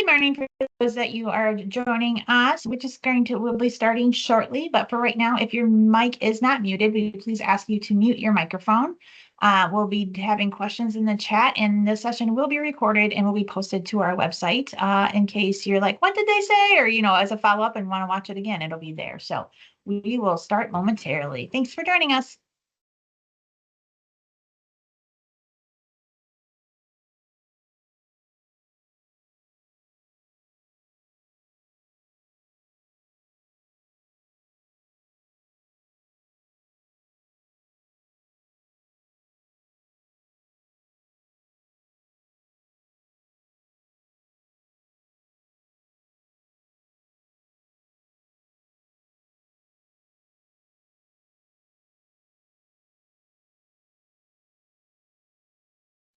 Good morning for those that you are joining us. We'll be starting shortly, but for right now, if your mic is not muted, we please ask you to mute your microphone. We'll be having questions in the chat, and this session will be recorded and will be posted to our website in case you're like, what did they say? Or, as a follow-up and want to watch it again, it'll be there. So we will start momentarily. Thanks for joining us.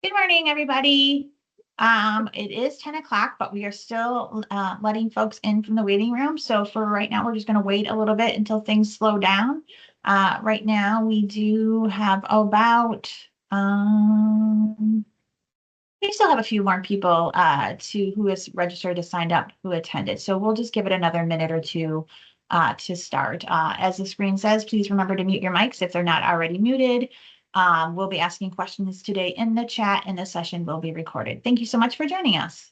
Good morning, everybody. It is 10 o'clock, but we are still letting folks in from the waiting room. So for right now, we're just going to wait a little bit until things slow down. Right now, we do have about, we still have a few more people who is registered to sign up who attended. So we'll just give it another minute or two to start. As the screen says, please remember to mute your mics if they're not already muted. We'll be asking questions today in the chat, and the session will be recorded. Thank you so much for joining us.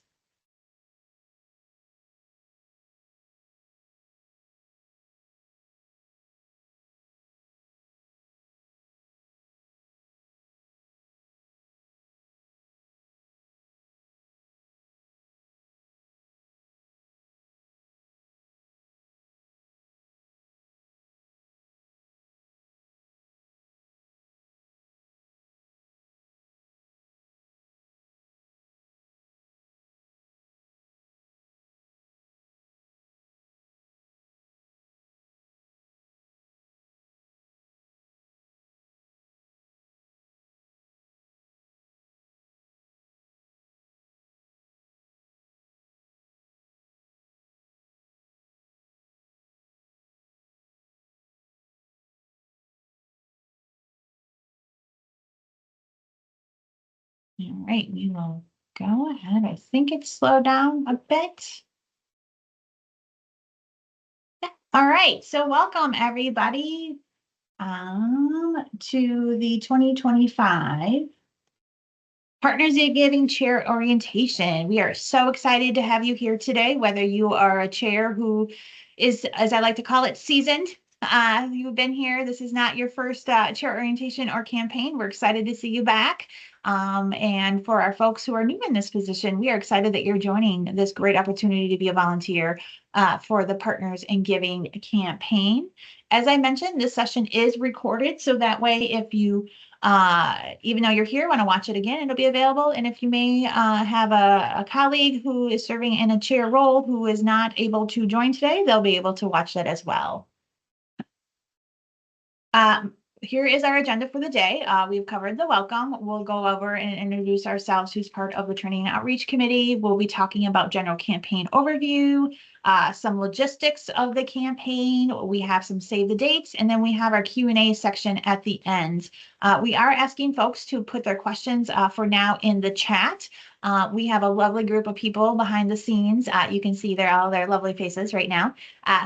All right, we will go ahead. I think it's slowed down a bit. Yeah. All right, so welcome everybody to the 2025 Partners in Giving Chair Orientation. We are so excited to have you here today, whether you are a chair who is, as I like to call it, seasoned. You've been here. This is not your first chair orientation or campaign. We're excited to see you back. And for our folks who are new in this position, we are excited that you're joining this great opportunity to be a volunteer for the Partners in Giving campaign. As I mentioned, this session is recorded, so that way if you even though you're here, want to watch it again, it'll be available. And if you may have a colleague who is serving in a chair role who is not able to join today, they'll be able to watch that as well. Here is our agenda for the day. We've covered the welcome. We'll go over and introduce ourselves, who's part of the Training and Outreach Committee. We'll be talking about general campaign overview, some logistics of the campaign. We have some save the dates, and then we have our Q&A section at the end. We are asking folks to put their questions for now in the chat. We have a lovely group of people behind the scenes. You can see all their lovely faces right now,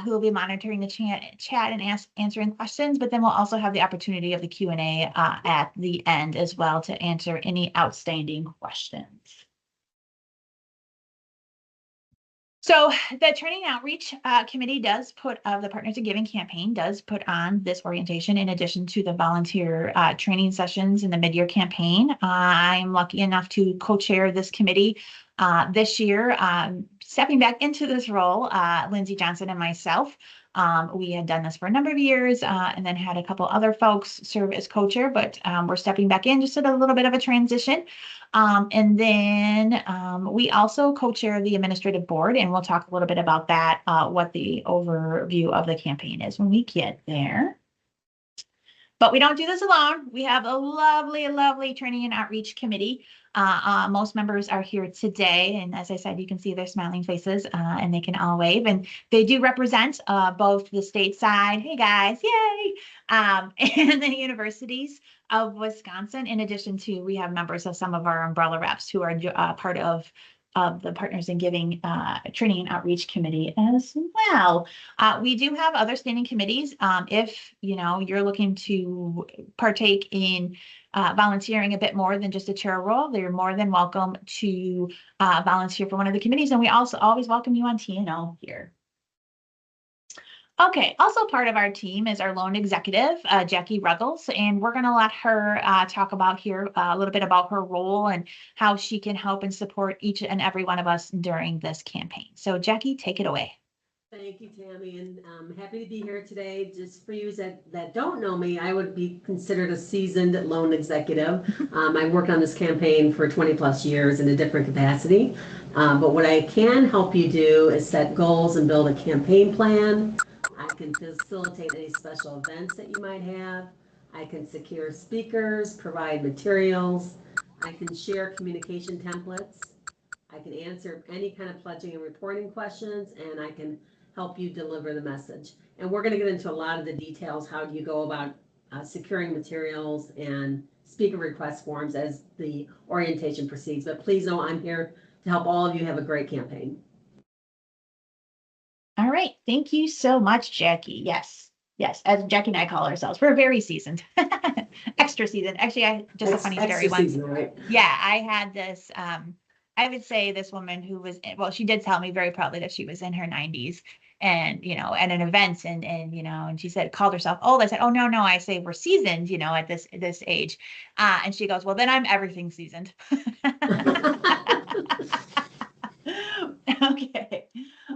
who will be monitoring the chat and answering questions, but then we'll also have the opportunity of the Q&A at the end as well to answer any outstanding questions. So the Training and Outreach Committee the Partners in Giving campaign does put on this orientation in addition to the volunteer training sessions in the mid-year campaign. I'm lucky enough to co-chair this committee this year. Stepping back into this role, Lindsay Johnson and myself, we had done this for a number of years and then had a couple other folks serve as co-chair, but we're stepping back in just at a little bit of a transition. And then we also co-chair the administrative board, and we'll talk a little bit about that, what the overview of the campaign is when we get there. But we don't do this alone. We have a lovely, lovely Training and Outreach Committee. Most members are here today, and as I said, you can see their smiling faces, and they can all wave, and they do represent both the state side, hey guys, yay, and the universities of Wisconsin. In addition to, we have members of some of our umbrella reps who are part of of the Partners in Giving Training and Outreach Committee as well. We do have other standing committees. If you're looking to partake in volunteering a bit more than just a chair role, they're more than welcome to volunteer for one of the committees. And we also always welcome you on TNO here. Okay, also part of our team is our loan executive, Jackie Ruggles, and we're going to let her talk about here a little bit about her role and how she can help and support each and every one of us during this campaign. So Jackie, take it away. Thank you, Tammy, and I'm happy to be here today. Just for you that don't know me, I would be considered a seasoned loan executive. I worked on this campaign for 20 plus years in a different capacity, but what I can help you do is set goals and build a campaign plan. I can facilitate any special events that you might have. I can secure speakers, provide materials. I can share communication templates. I can answer any kind of pledging and reporting questions, and I can help you deliver the message. And we're going to get into a lot of the details. How do you go about securing materials and speaker request forms as the orientation proceeds. But please know I'm here to help all of you have a great campaign. All right. Thank you so much, Jackie. Yes. Yes. As Jackie and I call ourselves, we're very seasoned, extra seasoned. Actually, just a funny story. Right? Yeah, I had this, I would say this woman who was, well, she did tell me very proudly that she was in her 90s and, at an event and she said, called herself old. I said, oh, no, I say we're seasoned, at this age. And she goes, well, then I'm everything seasoned. Okay.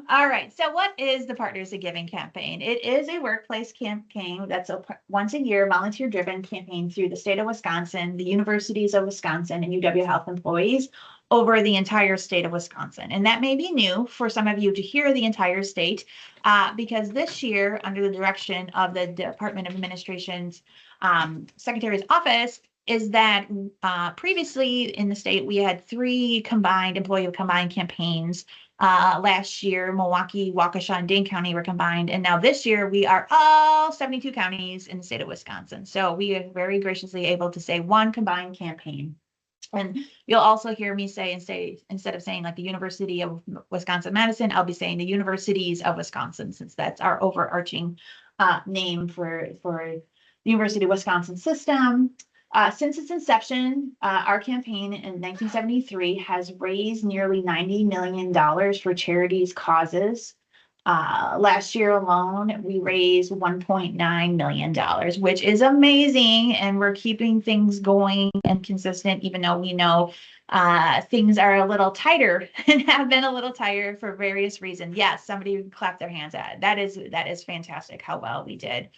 All right. So what is the Partners in Giving campaign? It is a workplace campaign that's a once a year volunteer driven campaign through the state of Wisconsin, the universities of Wisconsin, and UW Health employees over the entire state of Wisconsin. And that may be new for some of you to hear the entire state because this year, under the direction of the Department of Administration's Secretary's office, is that previously in the state, we had 3 employee combined campaigns. Last year, Milwaukee, Waukesha, and Dane County were combined. And now this year, we are all 72 counties in the state of Wisconsin. So we are very graciously able to say one combined campaign. And you'll also hear me say, instead of saying like the University of Wisconsin-Madison, I'll be saying the Universities of Wisconsin, since that's our overarching name for the University of Wisconsin system. Since its inception, our campaign in 1973 has raised nearly $90 million for charities causes. Last year alone, we raised $1.9 million, which is amazing. And we're keeping things going and consistent, even though we know things are a little tighter and have been a little tighter for various reasons. Yes, somebody clapped their hands at it. That is fantastic how well we did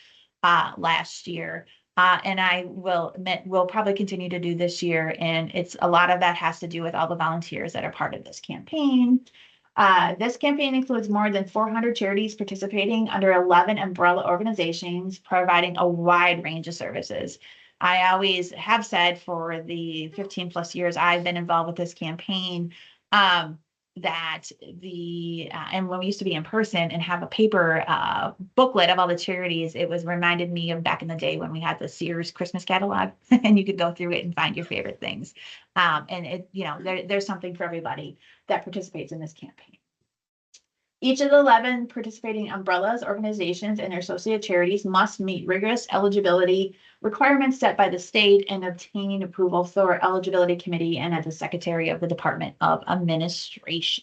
last year. And I will admit we'll probably continue to do this year. And it's a lot of that has to do with all the volunteers that are part of this campaign. This campaign includes more than 400 charities participating under 11 umbrella organizations, providing a wide range of services. I always have said for the 15 plus years I've been involved with this campaign, that and when we used to be in person and have a paper booklet of all the charities, it was reminded me of back in the day when we had the Sears Christmas catalog and you could go through it and find your favorite things. And there's something for everybody that participates in this campaign. Each of the 11 participating umbrellas, organizations, and their associated charities must meet rigorous eligibility requirements set by the state and obtain approval through our eligibility committee and at the Secretary of the Department of Administration.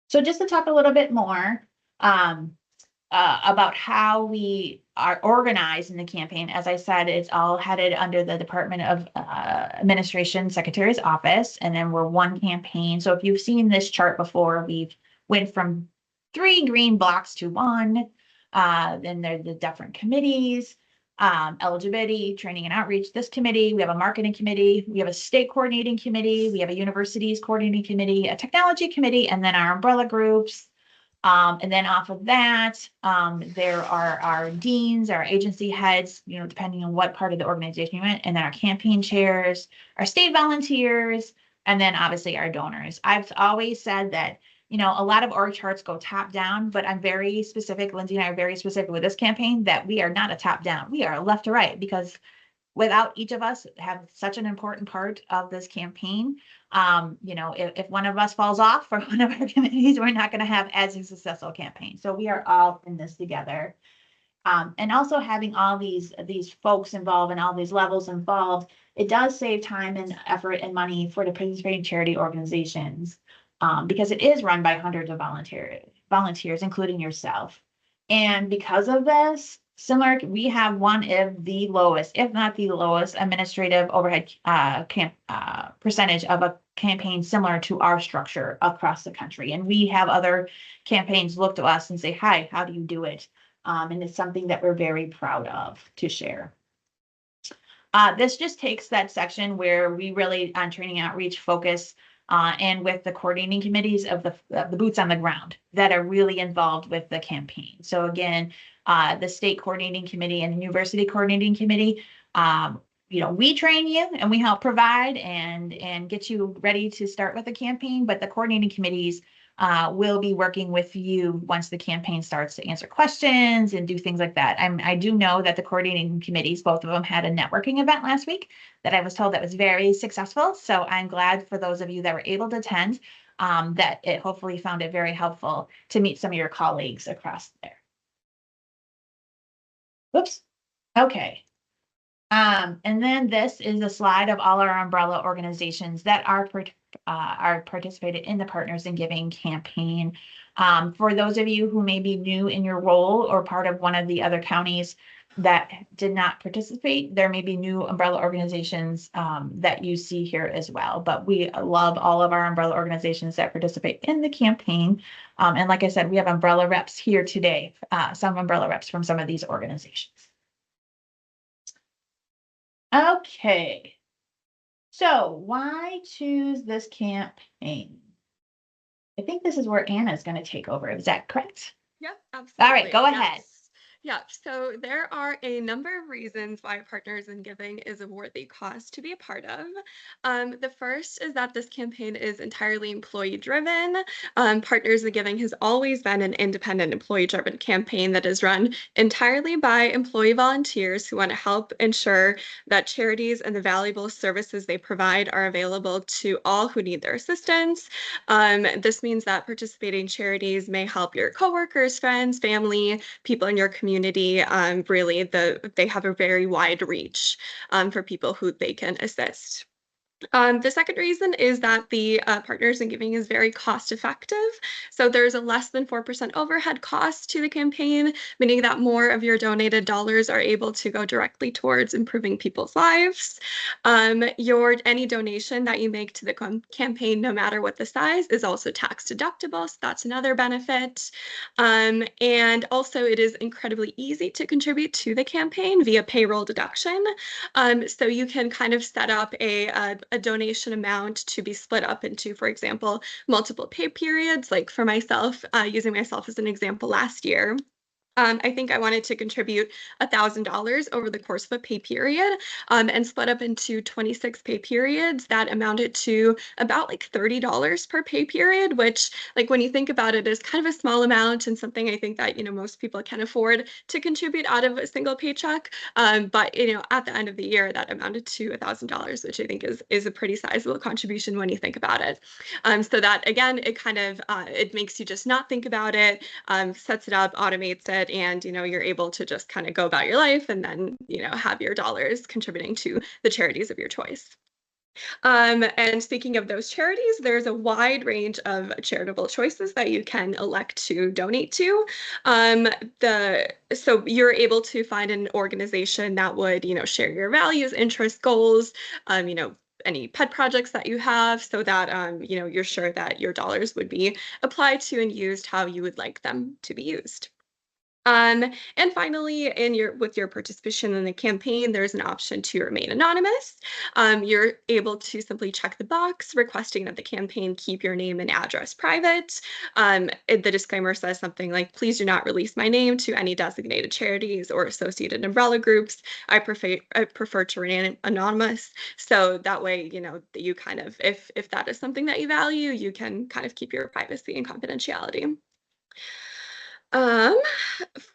So just to talk a little bit more about how we are organized in the campaign, as I said, it's all headed under the Department of Administration Secretary's office, and then we're one campaign. So if you've seen this chart before, we've went from 3 green blocks to 1. Then there's the different committees, eligibility, training and outreach, this committee, we have a marketing committee, we have a state coordinating committee, we have a universities coordinating committee, a technology committee, and then our umbrella groups. And then off of that, there are our deans, our agency heads, depending on what part of the organization you're in, and then our campaign chairs, our state volunteers, and then obviously our donors. I've always said that a lot of org charts go top down, but I'm very specific. Lindsay and I are very specific with this campaign that we are not a top down. We are a left to right because without each of us have such an important part of this campaign. You know, if one of us falls off for one of our committees, we're not going to have as a successful campaign. So we are all in this together. And also having all these folks involved and all these levels involved, it does save time and effort and money for the participating charity organizations, because it is run by hundreds of volunteers, including yourself. And because of this, we have one of the lowest, if not the lowest, administrative overhead percentage of a campaign similar to our structure across the country. And we have other campaigns look to us and say, "Hi, how do you do it?" And it's something that we're very proud of to share. This just takes that section where we really on training outreach focus and with the coordinating committees of the boots on the ground that are really involved with the campaign. So again, the state coordinating committee and the university coordinating committee, you know, we train you and we help provide and get you ready to start with the campaign, but the coordinating committees will be working with you once the campaign starts to answer questions and do things like that. I do know that the coordinating committees, both of them had a networking event last week that I was told that was very successful. So I'm glad for those of you that were able to attend, that it hopefully found it very helpful to meet some of your colleagues across there. Whoops. Okay. And then this is a slide of all our umbrella organizations that are participated in the Partners in Giving campaign. For those of you who may be new in your role or part of one of the other counties that did not participate, there may be new umbrella organizations that you see here as well. But we love all of our umbrella organizations that participate in the campaign. And like I said, we have umbrella reps here today, some umbrella reps from some of these organizations. Okay, so why choose this campaign? I think this is where Anna is going to take over. Is that correct? Yep, absolutely. All right, go ahead. Yeah, so there are a number of reasons why Partners in Giving is a worthy cause to be a part of. The first is that this campaign is entirely employee driven. Partners in Giving has always been an independent employee driven campaign that is run entirely by employee volunteers who want to help ensure that charities and the valuable services they provide are available to all who need their assistance. This means that participating charities may help your coworkers, friends, family, people in your community. Really, they have a very wide reach for people who they can assist. The second reason is that the Partners in Giving is very cost effective. So there's a less than 4% overhead cost to the campaign, meaning that more of your donated dollars are able to go directly towards improving people's lives. Any donation that you make to the campaign, no matter what the size, is also tax deductible. So that's another benefit. And also it is incredibly easy to contribute to the campaign via payroll deduction. So you can kind of set up a donation amount to be split up into, for example, multiple pay periods. Like for myself, using myself as an example, last year, I think I wanted to contribute $1,000 over the course of a pay period, and split up into 26 pay periods that amounted to about like $30 per pay period, which, like, when you think about it, is kind of a small amount and something I think that, most people can afford to contribute out of a single paycheck. But at the end of the year, that amounted to $1,000, which I think is a pretty sizable contribution when you think about it. So that, again, it kind of it makes you just not think about it, sets it up, automates it, and you're able to just kind of go about your life and then have your dollars contributing to the charities of your choice. And speaking of those charities, there's a wide range of charitable choices that you can elect to donate to. So you're able to find an organization that would share your values, interests, goals, any pet projects that you have, so that you're sure that your dollars would be applied to and used how you would like them to be used. And finally, with your participation in the campaign, there's an option to remain anonymous. You're able to simply check the box requesting that the campaign keep your name and address private. The disclaimer says something like, "Please do not release my name to any designated charities or associated umbrella groups. I prefer to remain anonymous." So that way, you kind of, if that is something that you value, you can kind of keep your privacy and confidentiality. Um,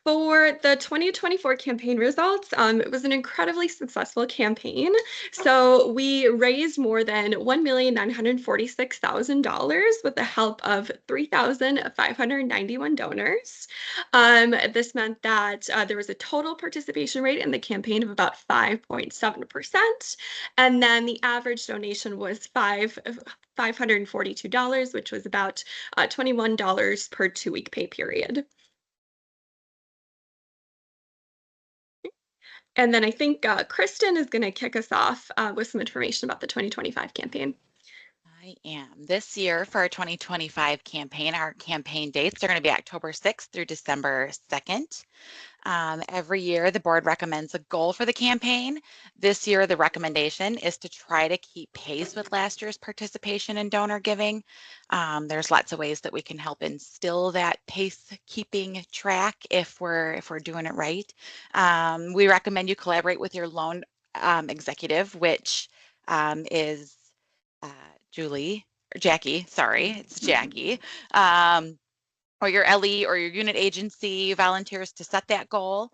for the 2024 campaign results, it was an incredibly successful campaign. So we raised more than $1,946,000 with the help of 3,591 donors. This meant that there was a total participation rate in the campaign of about 5.7%. And then the average donation was $542, which was about $21 per 2-week pay period. And then I think Kristen is going to kick us off with some information about the 2025 campaign. I am. This year for our 2025 campaign, our campaign dates are going to be October 6th through December 2nd. Every year, the board recommends a goal for the campaign. This year, the recommendation is to try to keep pace with last year's participation in donor giving. There's lots of ways that we can help instill that pace-keeping track if we're doing it right. We recommend you collaborate with your loan executive, which is Jackie, sorry, it's Jackie. Or your LE or your unit agency volunteers to set that goal.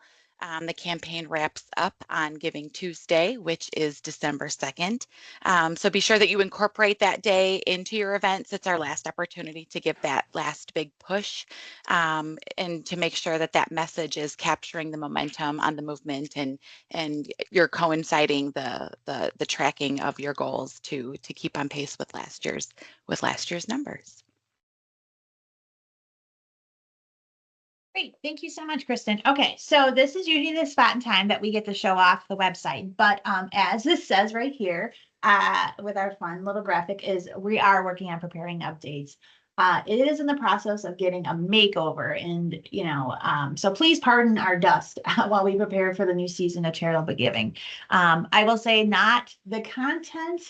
The campaign wraps up on Giving Tuesday, which is December 2nd. So be sure that you incorporate that day into your events. It's our last opportunity to give that last big push and to make sure that that message is capturing the momentum on the movement and you're coinciding the tracking of your goals to keep on pace with last year's numbers. Great. Thank you so much, Kristen. Okay, so this is usually the spot in time that we get to show off the website. But as this says right here, with our fun little graphic, is we are working on preparing updates. It is in the process of getting a makeover, and so please pardon our dust while we prepare for the new season of charitable giving. I will say not the content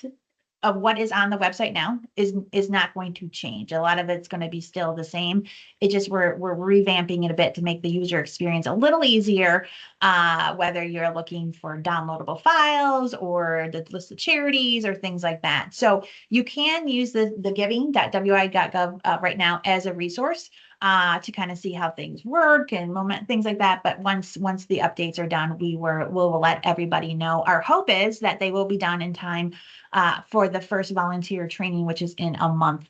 of what is on the website now is not going to change. A lot of it's going to be still the same. It just we're revamping it a bit to make the user experience a little easier, whether you're looking for downloadable files or the list of charities or things like that. So you can use the giving.wi.gov right now as a resource to kind of see how things work and things like that. But once the updates are done, we'll let everybody know. Our hope is that they will be done in time for the first volunteer training, which is in a month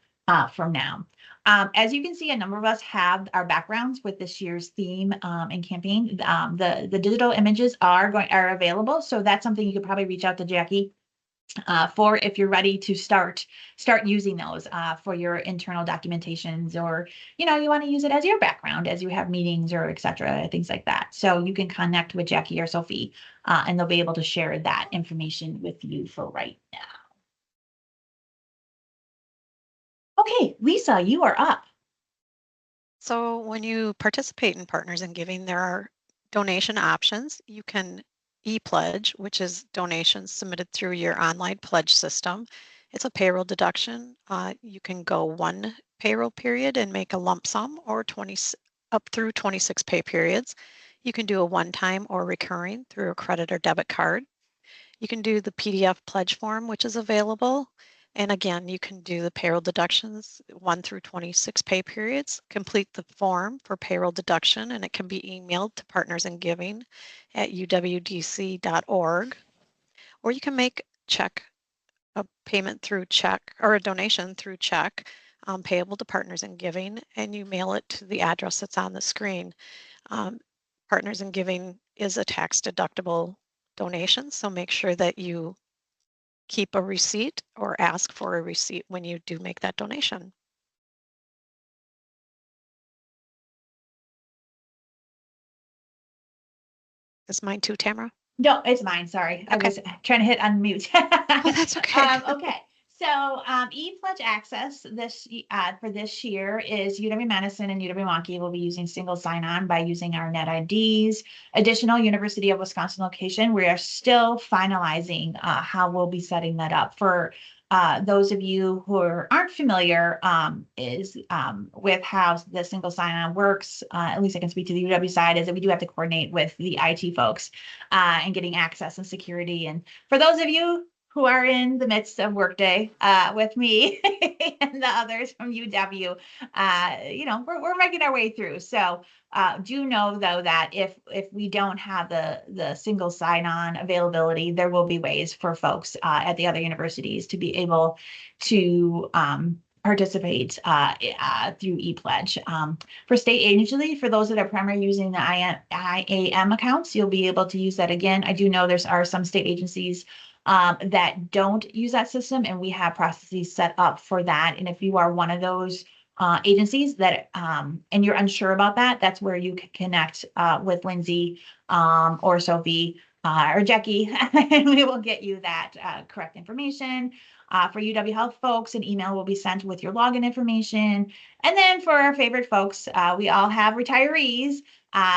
from now. As you can see, a number of us have our backgrounds with this year's theme and campaign. The digital images are available, so that's something you could probably reach out to Jackie for if you're ready to start using those for your internal documentations, or you want to use it as your background as you have meetings or etc., things like that. So you can connect with Jackie or Sophie and they'll be able to share that information with you for right now. Okay, Lisa, you are up. So when you participate in Partners in Giving, there are donation options. You can e-pledge, which is donations submitted through your online pledge system. It's a payroll deduction. You can go one payroll period and make a lump sum, or up through 26 pay periods. You can do a one-time or recurring through a credit or debit card. You can do the PDF pledge form, which is available. And again, you can do the payroll deductions 1 through 26 pay periods, complete the form for payroll deduction, and it can be emailed to Partners in Giving at uwdc.org. Or you can make a payment through check, or a donation through check payable to Partners in Giving, and you mail it to the address that's on the screen. Partners in Giving is a tax deductible donation, so make sure that you keep a receipt or ask for a receipt when you do make that donation. Is mine too, Tamara? No, it's mine. Sorry. Okay. I was trying to hit unmute. Oh, that's okay. Okay. So e-pledge access for this year is UW-Madison and UW-Montgomery will be using single sign-on by using our net IDs. Additional University of Wisconsin location, we are still finalizing how we'll be setting that up. For those of you who aren't familiar with how the single sign-on works, at least I can speak to the UW side, is that we do have to coordinate with the IT folks and getting access and security. And for those of you who are in the midst of workday with me and the others from UW, we're making our way through. So do know though that if we don't have the single sign-on availability, there will be ways for folks at the other universities to be able to participate through ePledge. For state agency, for those that are primarily using the IAM accounts, you'll be able to use that again. I do know are some state agencies that don't use that system, and we have processes set up for that. And if you are one of those agencies that and you're unsure about that, that's where you can connect with Lindsay or Sophie or Jackie, and we will get you that correct information. For UW Health folks, an email will be sent with your login information. And then for our favorite folks, we all have retirees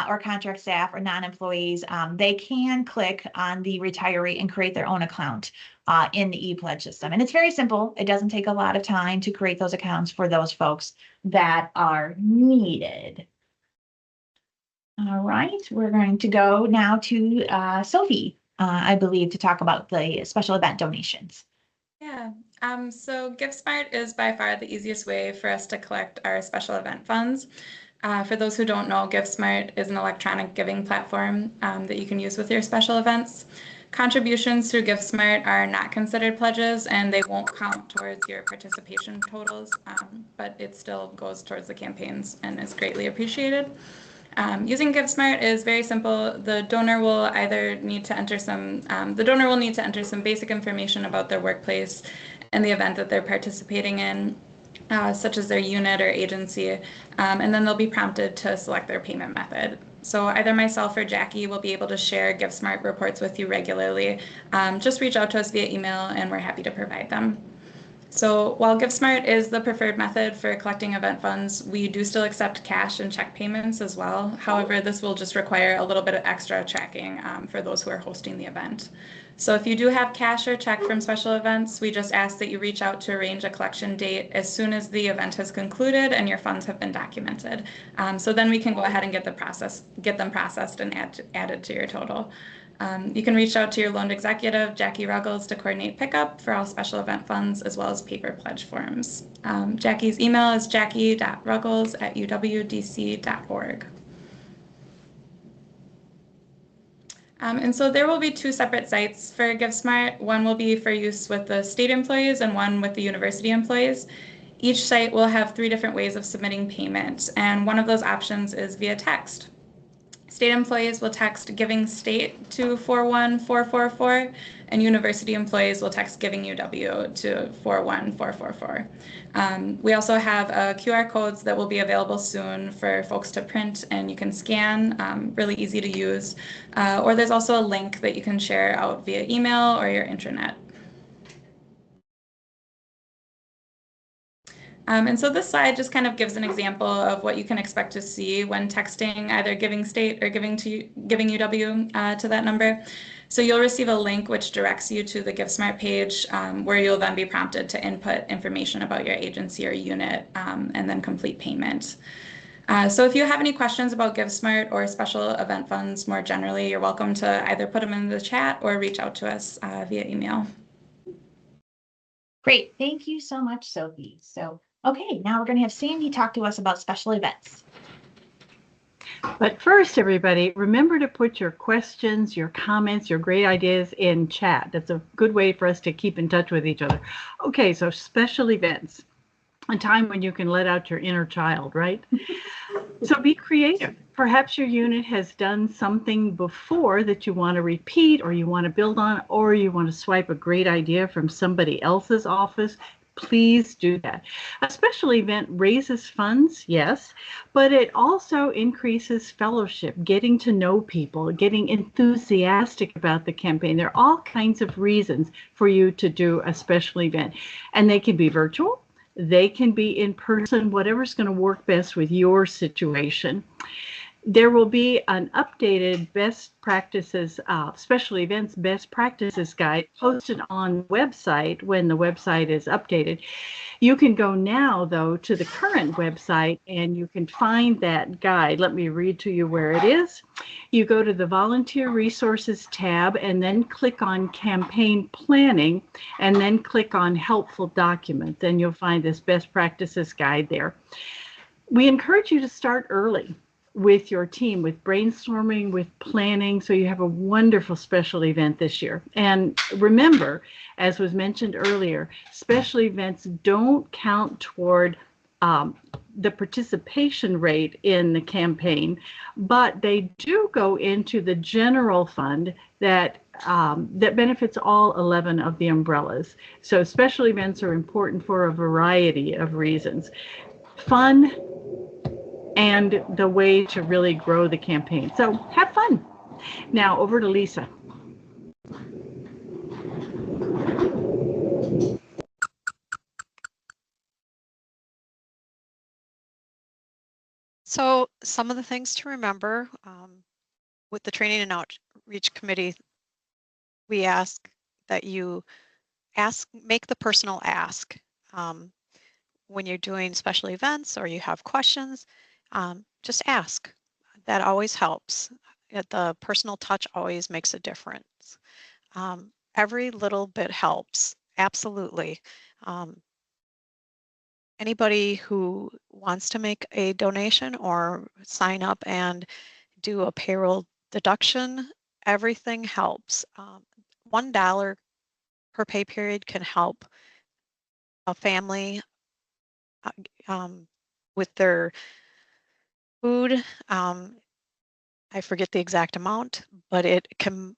or contract staff or non-employees. They can click on the retiree and create their own account in the ePledge system. And it's very simple. It doesn't take a lot of time to create those accounts for those folks that are needed. All right, we're going to go now to Sophie, I believe, to talk about the special event donations. Yeah, so GiveSmart is by far the easiest way for us to collect our special event funds. For those who don't know, GiveSmart is an electronic giving platform that you can use with your special events. Contributions through GiveSmart are not considered pledges, and they won't count towards your participation totals, but it still goes towards the campaigns and is greatly appreciated. Using GiveSmart is very simple. The donor will either need to enter some basic information about their workplace and the event that they're participating in, such as their unit or agency, and then they'll be prompted to select their payment method. So either myself or Jackie will be able to share GiveSmart reports with you regularly. Just reach out to us via email and we're happy to provide them. So while GiveSmart is the preferred method for collecting event funds, we do still accept cash and check payments as well. However, this will just require a little bit of extra tracking for those who are hosting the event. So if you do have cash or check from special events, we just ask that you reach out to arrange a collection date as soon as the event has concluded and your funds have been documented. So then we can go ahead and get them processed and added to your total. You can reach out to your loan executive, Jackie Ruggles, to coordinate pickup for all special event funds, as well as paper pledge forms. Jackie's email is jackie.ruggles@uwdc.org. And so there will be two separate sites for GiveSmart. One will be for use with the state employees and one with the university employees. Each site will have 3 different ways of submitting payment, and one of those options is via text. State employees will text Giving State to 41444, and university employees will text Giving UW to 41444. We also have QR codes that will be available soon for folks to print and you can scan, really easy to use. Or there's also a link that you can share out via email or your intranet. And so this slide just kind of gives an example of what you can expect to see when texting either Giving State or Giving UW to that number. So you'll receive a link which directs you to the GiveSmart page where you'll then be prompted to input information about your agency or unit and then complete payment. So if you have any questions about GiveSmart or special event funds more generally, you're welcome to either put them in the chat or reach out to us via email. Great. Thank you so much, Sophie. So, okay, now we're going to have Sandy talk to us about special events. But first, everybody, remember to put your questions, your comments, your great ideas in chat. That's a good way for us to keep in touch with each other. Okay, so special events, a time when you can let out your inner child, right? So be creative. Perhaps your unit has done something before that you want to repeat or you want to build on, or you want to swipe a great idea from somebody else's office. Please do that. A special event raises funds, yes, but it also increases fellowship, getting to know people, getting enthusiastic about the campaign. There are all kinds of reasons for you to do a special event, and they can be virtual, they can be in person, whatever's going to work best with your situation. There will be an updated best practices, special events best practices guide posted on the website when the website is updated. You can go now, though, to the current website and you can find that guide. Let me read to you where it is. You go to the Volunteer Resources tab and then click on Campaign Planning and then click on Helpful Documents, and you'll find this best practices guide there. We encourage you to start early with your team, with brainstorming, with planning, so you have a wonderful special event this year. And remember, as was mentioned earlier, special events don't count toward the participation rate in the campaign, but they do go into the general fund that that benefits all 11 of the umbrellas. So special events are important for a variety of reasons. Fun, and the way to really grow the campaign. So have fun. Now over to Lisa. So some of the things to remember with the Training and Outreach Committee, we ask that you make the personal ask. When you're doing special events or you have questions, just ask. That always helps. The personal touch always makes a difference. Every little bit helps, absolutely. Anybody who wants to make a donation or sign up and do a payroll deduction, everything helps. $1 per pay period can help a family with their food. I forget the exact amount, but it can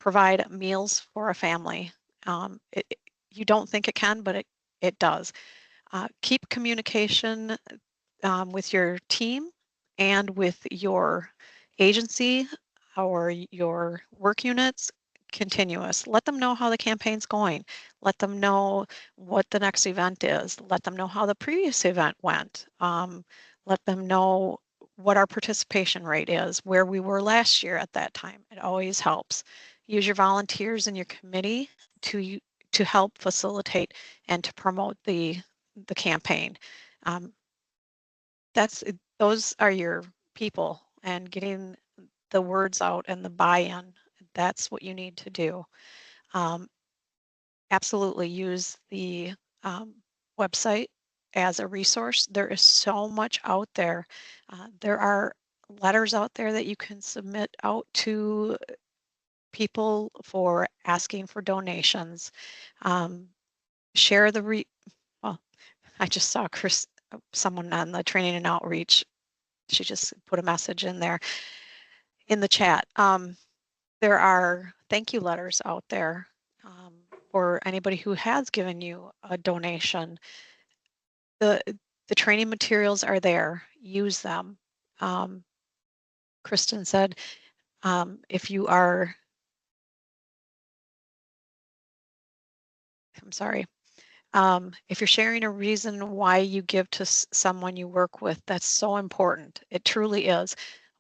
provide meals for a family. You don't think it can, but it does. Keep communication with your team and with your agency or your work units continuous. Let them know how the campaign's going. Let them know what the next event is. Let them know how the previous event went. Let them know what our participation rate is, where we were last year at that time. It always helps. Use your volunteers in your committee to help facilitate and to promote the campaign. Those are your people, and getting the words out and the buy-in, that's what you need to do. Absolutely use the website as a resource. There is so much out there. There are letters out there that you can submit out to people for asking for donations. Share the well, I just saw someone on the Training and Outreach. She just put a message in there in the chat. There are thank you letters out there for anybody who has given you a donation. The training materials are there. Use them. Kristen said, if you are, I'm sorry, if you're sharing a reason why you give to someone you work with, that's so important. It truly is.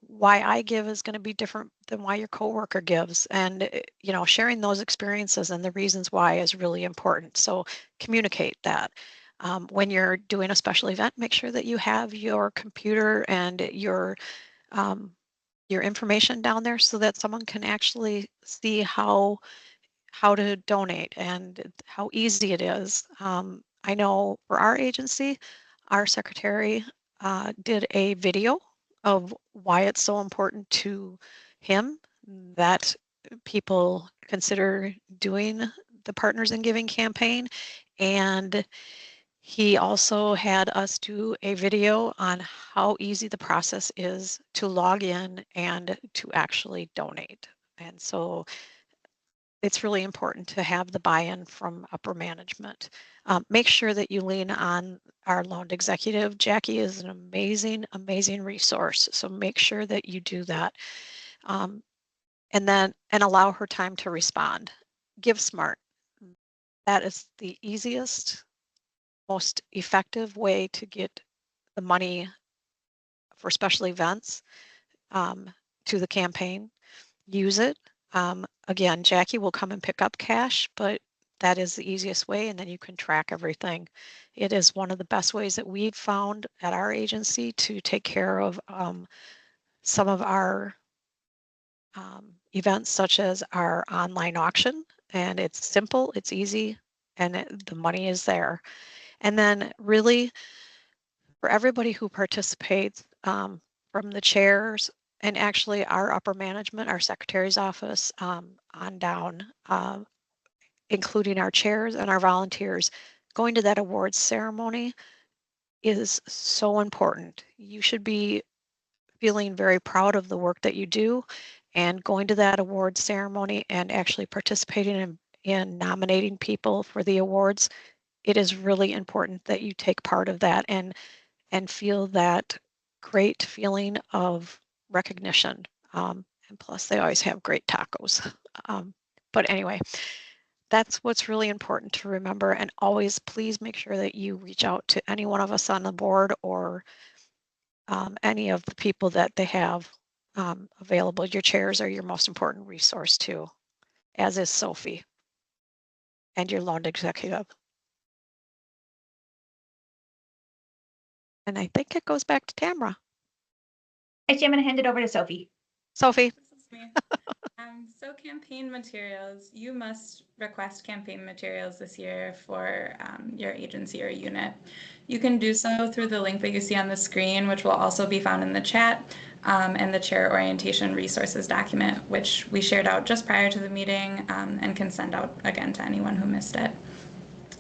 Why I give is going to be different than why your coworker gives. And, sharing those experiences and the reasons why is really important. So communicate that. When you're doing a special event, make sure that you have your computer and your information down there so that someone can actually see how to donate and how easy it is. I know for our agency, our secretary did a video of why it's so important to him that people consider doing the Partners in Giving campaign. And he also had us do a video on how easy the process is to log in and to actually donate. And so it's really important to have the buy-in from upper management. Make sure that you lean on our loan executive. Jackie is an amazing, amazing resource. So make sure that you do that. And allow her time to respond. GiveSmart. That is the easiest, most effective way to get the money for special events to the campaign. Use it. Again, Jackie will come and pick up cash, but that is the easiest way, and then you can track everything. It is one of the best ways that we've found at our agency to take care of some of our events, such as our online auction. And it's simple, it's easy, and the money is there. And then really, for everybody who participates, from the chairs and actually our upper management, our secretary's office on down, including our chairs and our volunteers, going to that awards ceremony is so important. You should be feeling very proud of the work that you do, and going to that awards ceremony and actually participating in nominating people for the awards. It is really important that you take part of that and feel that great feeling of recognition. And plus, they always have great tacos. But anyway, that's what's really important to remember. And always, please make sure that you reach out to any one of us on the board, or any of the people that they have available. Your chairs are your most important resource too, as is Sophie and your loan executive. And I think it goes back to Tamara. Actually, I'm going to hand it over to Sophie. Sophie. This is me. So campaign materials, you must request campaign materials this year for your agency or unit. You can do so through the link that you see on the screen, which will also be found in the chat, and the chair orientation resources document, which we shared out just prior to the meeting, and can send out again to anyone who missed it.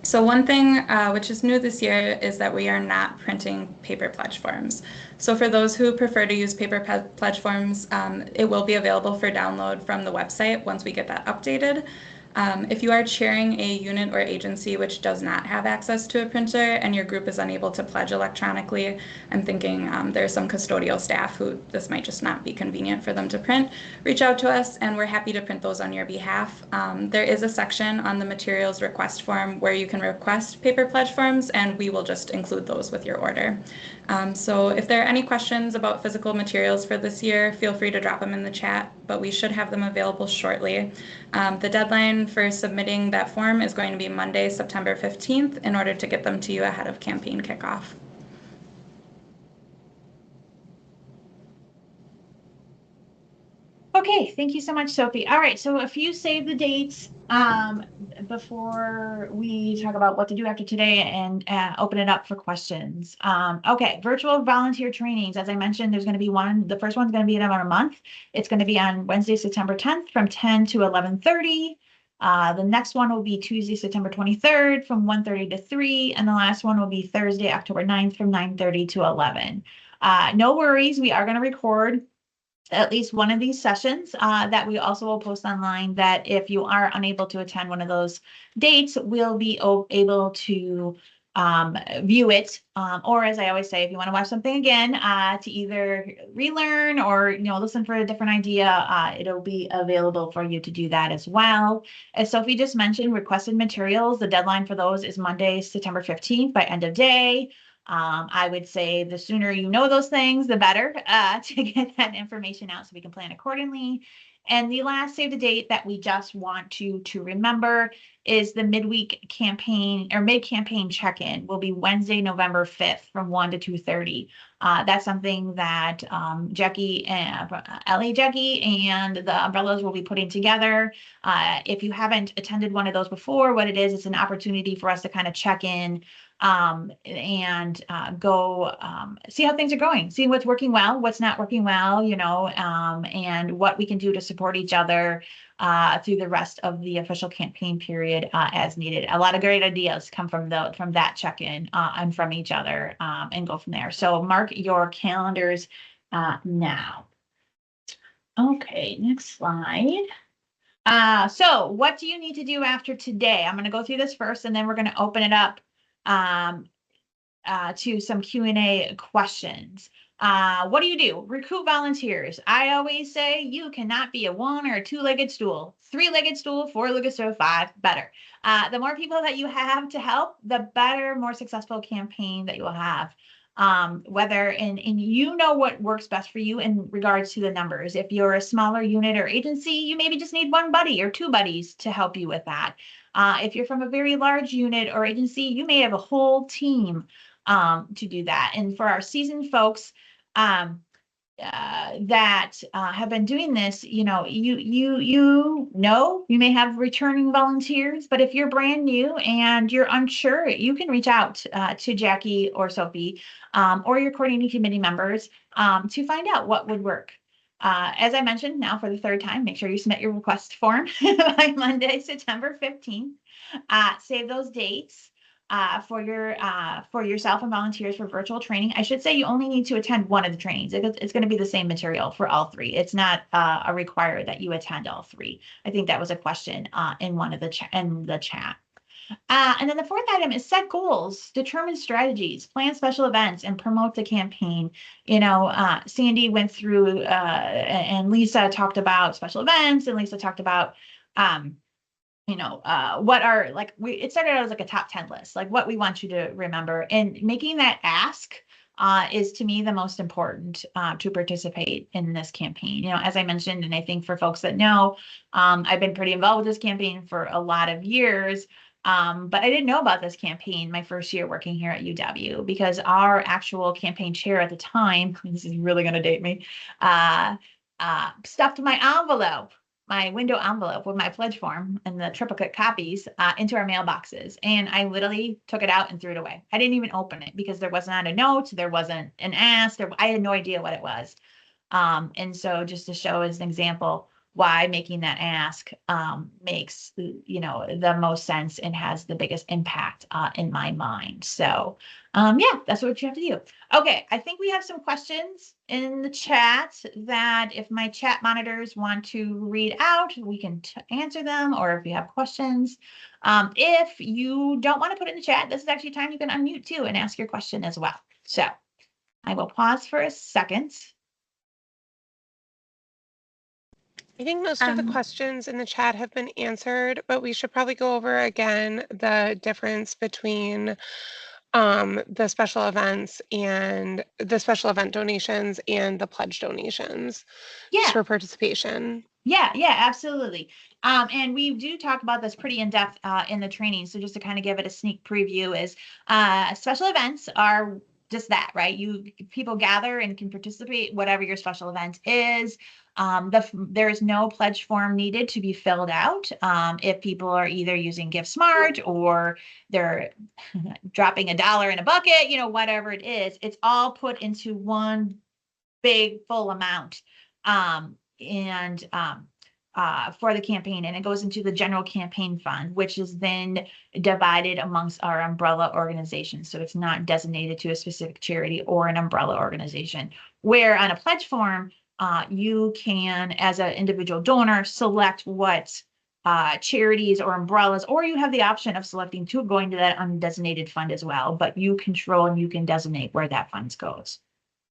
So one thing which is new this year is that we are not printing paper pledge forms. So for those who prefer to use paper pledge forms, it will be available for download from the website once we get that updated. If you are chairing a unit or agency which does not have access to a printer and your group is unable to pledge electronically, I'm thinking there's some custodial staff who this might just not be convenient for them to print, reach out to us and we're happy to print those on your behalf. There is a section on the materials request form where you can request paper pledge forms, and we will just include those with your order. So if there are any questions about physical materials for this year, feel free to drop them in the chat, but we should have them available shortly. The deadline for submitting that form is going to be Monday, September 15th, in order to get them to you ahead of campaign kickoff. Okay, thank you so much, Sophie. All right, so a few save the dates before we talk about what to do after today and open it up for questions. Okay, virtual volunteer trainings. As I mentioned, there's going to be one. The first one's going to be in about a month. It's going to be on Wednesday, September 10th from 10 to 11:30. The next one will be Tuesday, September 23rd from 1:30 to 3. And the last one will be Thursday, October 9th from 9:30 to 11. No worries, we are going to record at least one of these sessions that we also will post online, that if you are unable to attend one of those dates, we'll be able to view it. Or as I always say, if you want to watch something again to either relearn or listen for a different idea, it'll be available for you to do that as well. As Sophie just mentioned, requested materials, the deadline for those is Monday, September 15th by end of day. I would say the sooner you know those things, the better to get that information out so we can plan accordingly. And the last save the date that we just want to remember is the midweek campaign or mid-campaign check-in will be Wednesday, November 5th from 1 to 2:30. That's something that Jackie and Jackie and the umbrellas will be putting together. If you haven't attended one of those before, what it is, it's an opportunity for us to kind of check in and go see how things are going, see what's working well, what's not working well, and what we can do to support each other through the rest of the official campaign period as needed. A lot of great ideas come from that check-in and from each other and go from there. So mark your calendars now. Okay, next slide. So what do you need to do after today? I'm going to go through this first, and then we're going to open it up to some Q&A questions. What do you do? Recruit volunteers. I always say you cannot be a one or a two-legged stool, three-legged stool, four-legged stool, five, better. The more people that you have to help, the better, more successful campaign that you will have. and you know what works best for you in regards to the numbers. If you're a smaller unit or agency, you maybe just need one buddy or two buddies to help you with that. If you're from a very large unit or agency, you may have a whole team to do that. And for our seasoned folks, that have been doing this, you may have returning volunteers, but if you're brand new and you're unsure, you can reach out to Jackie or Sophie or your coordinating committee members to find out what would work. As I mentioned, now for the third time, make sure you submit your request form by Monday, September 15th. Save those dates. For yourself and volunteers for virtual training. I should say you only need to attend one of the trainings. It's going to be the same material for all three. It's not a required that you attend all three. I think that was a question in one of the chat. And then the fourth item is set goals, determine strategies, plan special events, and promote the campaign. Sandy went through and Lisa talked about special events, and Lisa talked about what are it started out as like a top 10 list, like what we want you to remember, and making that ask is to me the most important to participate in this campaign. As I mentioned, and I think for folks that know, I've been pretty involved with this campaign for a lot of years. But I didn't know about this campaign my first year working here at UW, because our actual campaign chair at the time, this is really going to date me, stuffed my window envelope with my pledge form and the triplicate copies into our mailboxes. And I literally took it out and threw it away. I didn't even open it because there was not a note. There wasn't an ask. I had no idea what it was. And so just to show as an example why making that ask makes the most sense and has the biggest impact in my mind. So that's what you have to do. Okay, I think we have some questions in the chat that if my chat monitors want to read out, we can answer them, or if you have questions. If you don't want to put it in the chat, this is actually time you can unmute too and ask your question as well. So I will pause for a second. I think most of the questions in the chat have been answered, but we should probably go over again the difference between the special events and the special event donations and the pledge donations for participation. Yeah, absolutely. And we do talk about this pretty in depth in the training. So just to kind of give it a sneak preview is special events are just that, right? People gather and can participate, whatever your special event is. There is no pledge form needed to be filled out. If people are either using GiveSmart or they're dropping $1 in a bucket, whatever it is, it's all put into one big full amount. For the campaign, and it goes into the general campaign fund, which is then divided amongst our umbrella organizations. So it's not designated to a specific charity or an umbrella organization, where on a pledge form, you can, as an individual donor, select what charities or umbrellas, or you have the option of selecting two going to that undesignated fund as well, but you control and you can designate where that funds goes.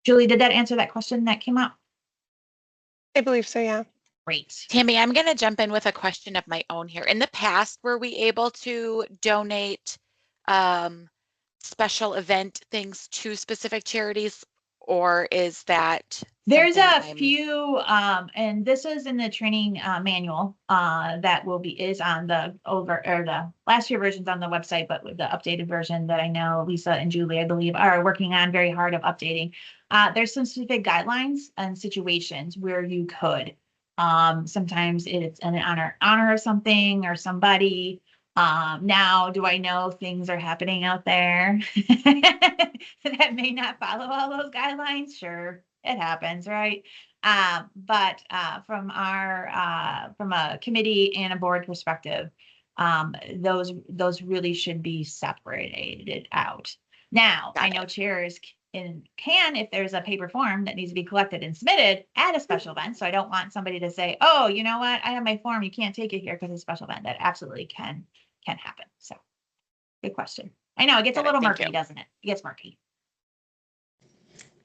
Julie, did that answer that question that came up? I believe so, yeah. Great. Tammy, I'm going to jump in with a question of my own here. In the past, were we able to donate special event things to specific charities, or is that? There's a few, and this is in the training manual that is on the last year version's on the website, but with the updated version that I know Lisa and Julie, I believe, are working on very hard of updating. There's some specific guidelines and situations where you could. Sometimes it's in honor of something or somebody. Now, do I know things are happening out there that may not follow all those guidelines? Sure, it happens, right? But from a committee and a board perspective, those really should be separated out. Now, I know chairs can, if there's a paper form that needs to be collected and submitted at a special event. So I don't want somebody to say, oh, you know what, I have my form, you can't take it here because it's a special event. That absolutely can happen. So good question. I know it gets a little murky, doesn't it? It gets murky.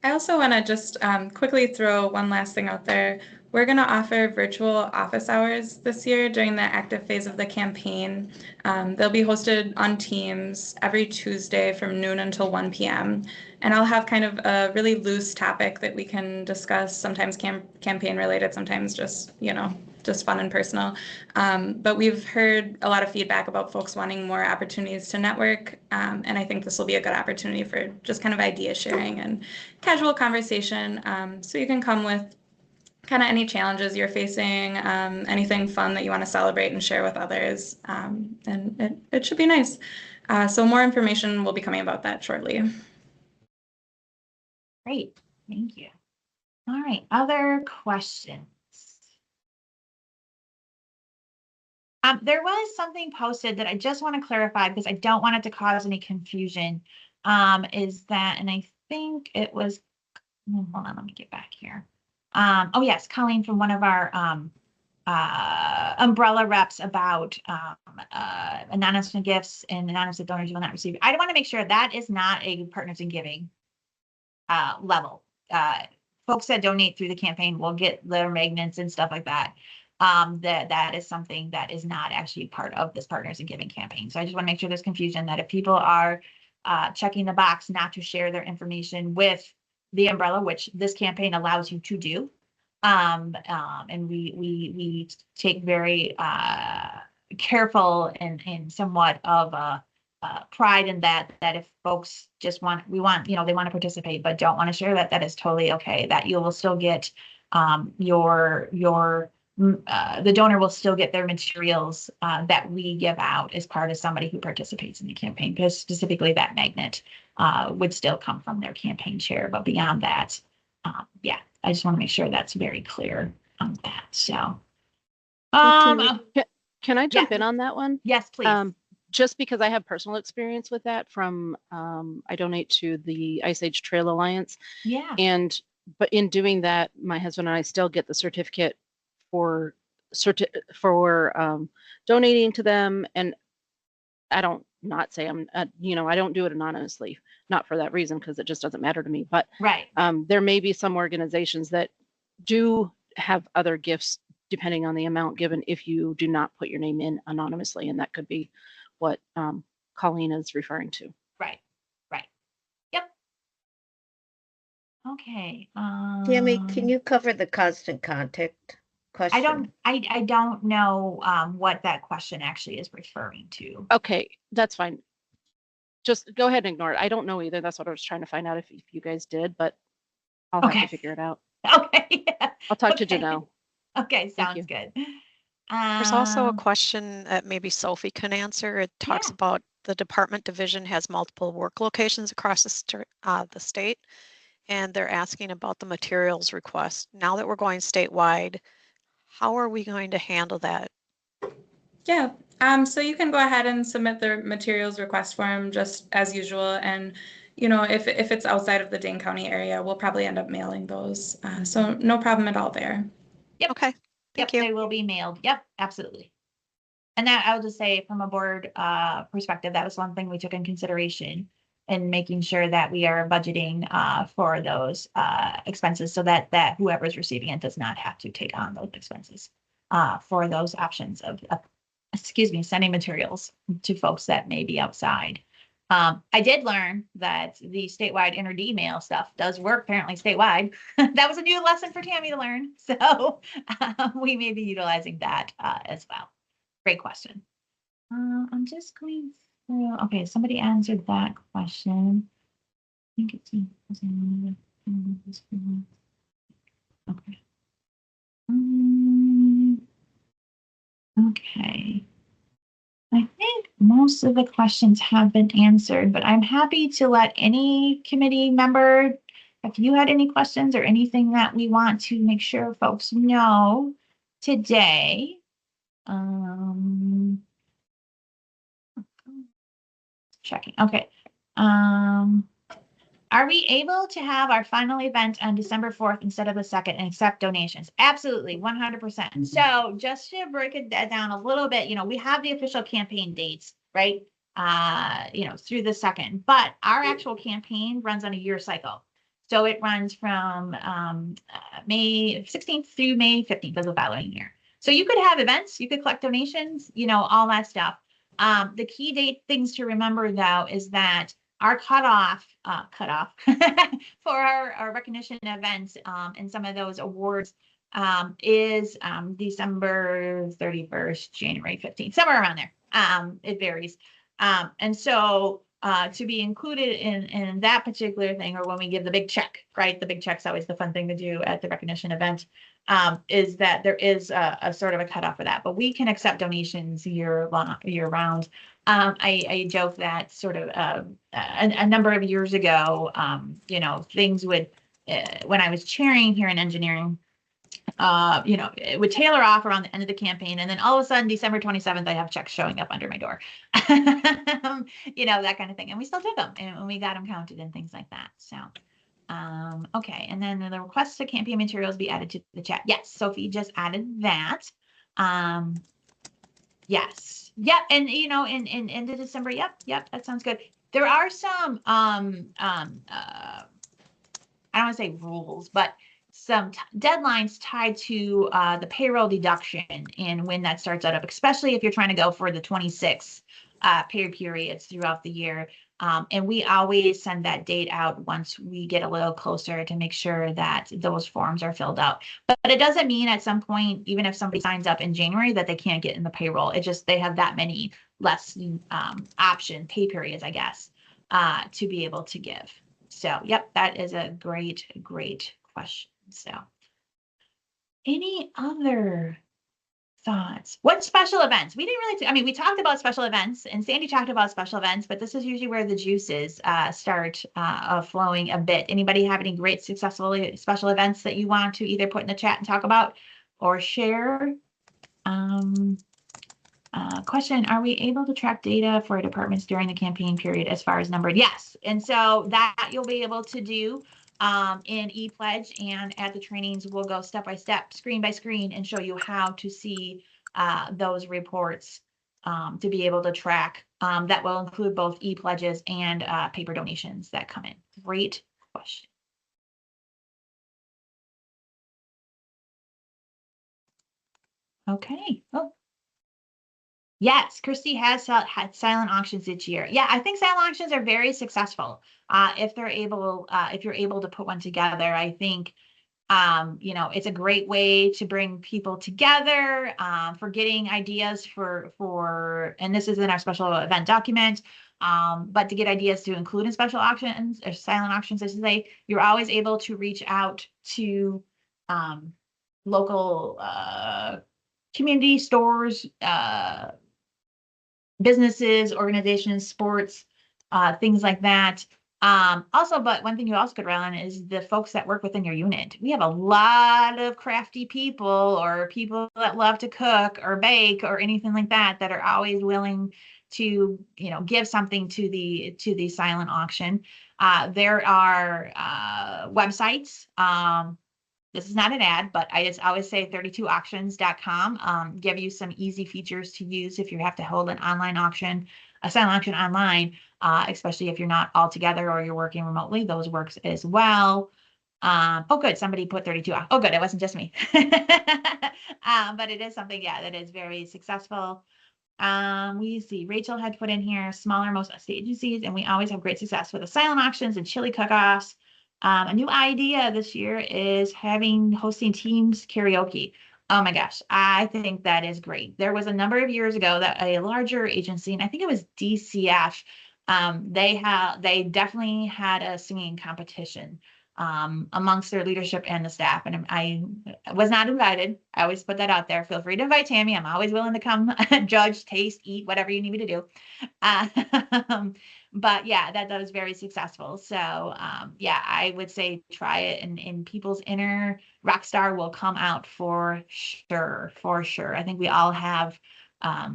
I also want to just quickly throw one last thing out there. we're going to offer virtual office hours this year during the active phase of the campaign. They'll be hosted on Teams every Tuesday from noon until 1 p.m. And I'll have kind of a really loose topic that we can discuss, sometimes campaign related, sometimes just, just fun and personal. But we've heard a lot of feedback about folks wanting more opportunities to network. And I think this will be a good opportunity for just kind of idea sharing and casual conversation. So you can come with kind of any challenges you're facing, anything fun that you want to celebrate and share with others. And it should be nice. So more information will be coming about that shortly. Great, thank you. All right, other questions? There was something posted that I just want to clarify because I don't want it to cause any confusion. Is that, and I think it was, hold on, let me get back here. Oh yes, Colleen from one of our umbrella reps about anonymous gifts and anonymous donors you will not receive. I want to make sure that is not a Partners in Giving level. Folks that donate through the campaign will get their magnets and stuff like that. That is something that is not actually part of this Partners in Giving campaign. So I just want to make sure there's confusion that if people are checking the box not to share their information with the umbrella, which this campaign allows you to do, and we take very careful and somewhat of pride in that if folks just they want to participate but don't want to share that is totally okay. That you will still get the donor will still get their materials that we give out as part of somebody who participates in the campaign, because specifically that magnet would still come from their campaign chair. But beyond that, yeah, I just want to make sure that's very clear on that. So, can I jump in on that one? Yes, please. Just because I have personal experience with that from, I donate to the Ice Age Trail Alliance. Yeah. But in doing that, my husband and I still get the certificate for donating to them. And I don't not say I'm, I don't do it anonymously, not for that reason, because it just doesn't matter to me. But right. There may be some organizations that do have other gifts depending on the amount given if you do not put your name in anonymously. And that could be what Colleen is referring to. Right. Yep. Okay. Tammy, can you cover the constant contact question? I don't know what that question actually is referring to. Okay, that's fine. Just go ahead and ignore it. I don't know either. That's what I was trying to find out if you guys did, but I'll have to figure it out. Okay. Yeah. I'll talk to Janelle. Okay, sounds good. There's also a question that maybe Sophie can answer. It talks about the department division has multiple work locations across the state, and they're asking about the materials request. Now that we're going statewide, how are we going to handle that? Yeah, so you can go ahead and submit the materials request form just as usual. And, if it's outside of the Dane County area, we'll probably end up mailing those. So no problem at all there. Yep. Okay. Thank you. They will be mailed. Yep, absolutely. And that I will just say from a board perspective, that was one thing we took in consideration in making sure that we are budgeting for those expenses so that whoever's receiving it does not have to take on those expenses for those options of sending materials to folks that may be outside. I did learn that the statewide inter-D mail stuff does work apparently statewide. That was a new lesson for Tammy to learn. So we may be utilizing that as well. Great question. I'm just going through. Okay, somebody answered that question. I think it's okay. Okay. I think most of the questions have been answered, but I'm happy to let any committee member, if you had any questions or anything that we want to make sure folks know today. Checking. Okay. Are we able to have our final event on December 4th instead of the 2nd and accept donations? Absolutely, 100%. So just to break it down a little bit, we have the official campaign dates, right? Through the 2nd, but our actual campaign runs on a year cycle. So it runs from May 16th through May 15th of the following year. So you could have events, you could collect donations, you know, all that stuff. The key date things to remember though is that our cutoff for our recognition events and some of those awards is December 31st, January 15th, somewhere around there. It varies. And so to be included in that particular thing, or when we give the big check, right? The big check's always the fun thing to do at the recognition event, is that there is a sort of a cutoff for that, but we can accept donations year round. I joke that sort of a number of years ago, you know, things would, when I was chairing here in engineering, you know, it would tailor off around the end of the campaign. And then all of a sudden, December 27th, I have checks showing up under my door, you know, that kind of thing. And we still took them and we got them counted and things like that. So, okay. And then the request to campaign materials be added to the chat. Yes. Sophie just added that. Yes. Yep. And, you know, in into December. Yep. That sounds good. There are some, I don't want to say rules, but some deadlines tied to the payroll deduction and when that starts out, especially if you're trying to go for the 26 pay periods throughout the year. And we always send that date out once we get a little closer to make sure that those forms are filled out. But it doesn't mean at some point, even if somebody signs up in January, that they can't get in the payroll. It just, they have that many less option pay periods, I guess, to be able to give. So, yep, that is a great question. So, any other thoughts? What special events? We didn't really, I mean, we talked about special events and Sandy talked about special events, but this is usually where the juices start flowing a bit. Anybody have any great successful special events that you want to either put in the chat and talk about or share? Question, are we able to track data for departments during the campaign period as far as numbered? Yes. And so that you'll be able to do in ePledge, and at the trainings, we'll go step by step, screen by screen, and show you how to see those reports to be able to track. That will include both ePledges and paper donations that come in. Great question. Okay. Oh. Yes, Christy has had silent auctions each year. Yeah, I think silent auctions are very successful. If you're able to put one together, I think, you know, it's a great way to bring people together for getting ideas for, and this is in our special event document, but to get ideas to include in special auctions or silent auctions, I should say, you're always able to reach out to local community stores, businesses, organizations, sports, things like that. Also, but one thing you also could rely on is the folks that work within your unit. We have a lot of crafty people or people that love to cook or bake or anything like that that are always willing to, you know, give something to the silent auction. There are websites. This is not an ad, but I just always say 32auctions.com give you some easy features to use if you have to hold an online auction, a silent auction online, especially if you're not all together or you're working remotely. Those works as well. Oh, good. Somebody put 32. Oh, good. It wasn't just me. But it is something, yeah, that is very successful. We see Rachel had put in here smaller, most state agencies, and we always have great success with the silent auctions and chili cook-offs. A new idea this year is hosting Teams karaoke. Oh my gosh, I think that is great. There was a number of years ago that a larger agency, and I think it was DCF, they definitely had a singing competition amongst their leadership and the staff. And I was not invited. I always put that out there. Feel free to invite Tammy. I'm always willing to come judge, taste, eat, whatever you need me to do. But yeah, that was very successful. So yeah, I would say try it, and people's inner rock star will come out for sure. I think we all have a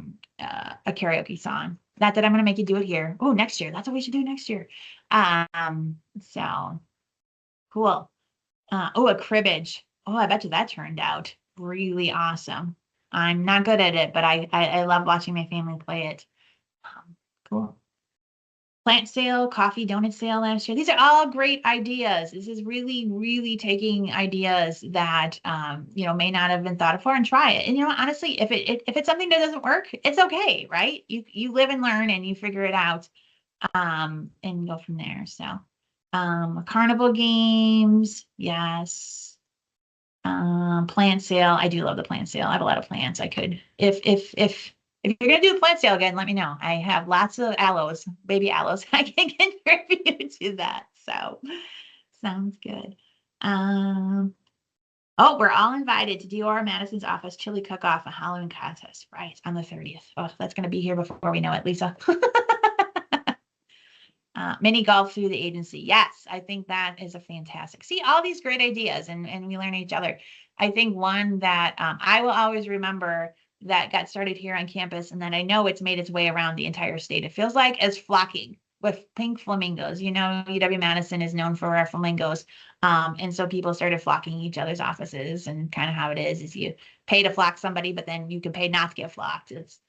karaoke song. Not that I'm going to make you do it here. Oh, next year. That's what we should do next year. So cool. Oh, a cribbage. Oh, I bet you that turned out really awesome. I'm not good at it, but I love watching my family play it. Cool. plant sale, coffee, donut sale last year. These are all great ideas. This is really, really taking ideas that, you know, may not have been thought of for and try it. And, you know, honestly, if it's something that doesn't work, it's okay, right? You live and learn and you figure it out, and go from there. So, carnival games, yes. Plant sale. I do love the plant sale. I have a lot of plants. I could, if you're gonna do a plant sale again, let me know. I have lots of aloes, baby aloes. I can contribute to that. So sounds good. Oh, we're all invited to Dior Madison's office chili cook-off and Halloween contest, right? On the 30th. Oh, that's gonna be here before we know it, Lisa. Mini golf through the agency. Yes, I think that is a fantastic. See, all these great ideas and we learn each other. I think one that I will always remember that got started here on campus and then I know it's made its way around the entire state. It feels like as flocking with pink flamingos. You know, UW-Madison is known for our flamingos. And so people started flocking each other's offices, and kind of how it is you pay to flock somebody, but then you can pay not to get flocked. It's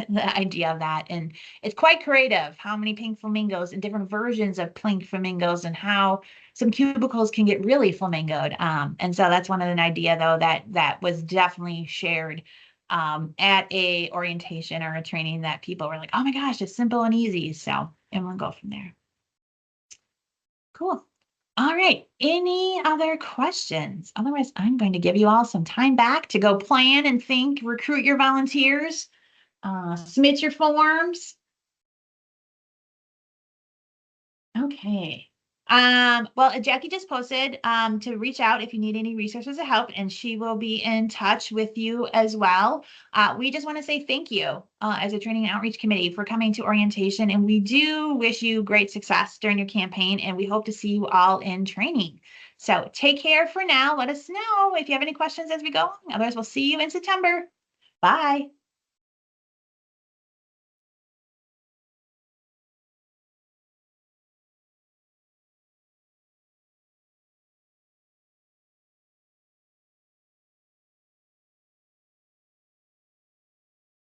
the idea of that. And it's quite creative how many pink flamingos and different versions of pink flamingos and how some cubicles can get really flamingoed. And so that's one of an idea though that was definitely shared at a orientation or a training that people were like, oh my gosh, it's simple and easy. So, and we'll go from there. Cool. All right. Any other questions? Otherwise, I'm going to give you all some time back to go plan and think, recruit your volunteers, submit your forms. Okay. Well, Jackie just posted to reach out if you need any resources to help, and she will be in touch with you as well. We just want to say thank you as a training and outreach committee for coming to orientation, and we do wish you great success during your campaign, and we hope to see you all in training. So take care for now. Let us know if you have any questions as we go. Otherwise, we'll see you in September. Bye.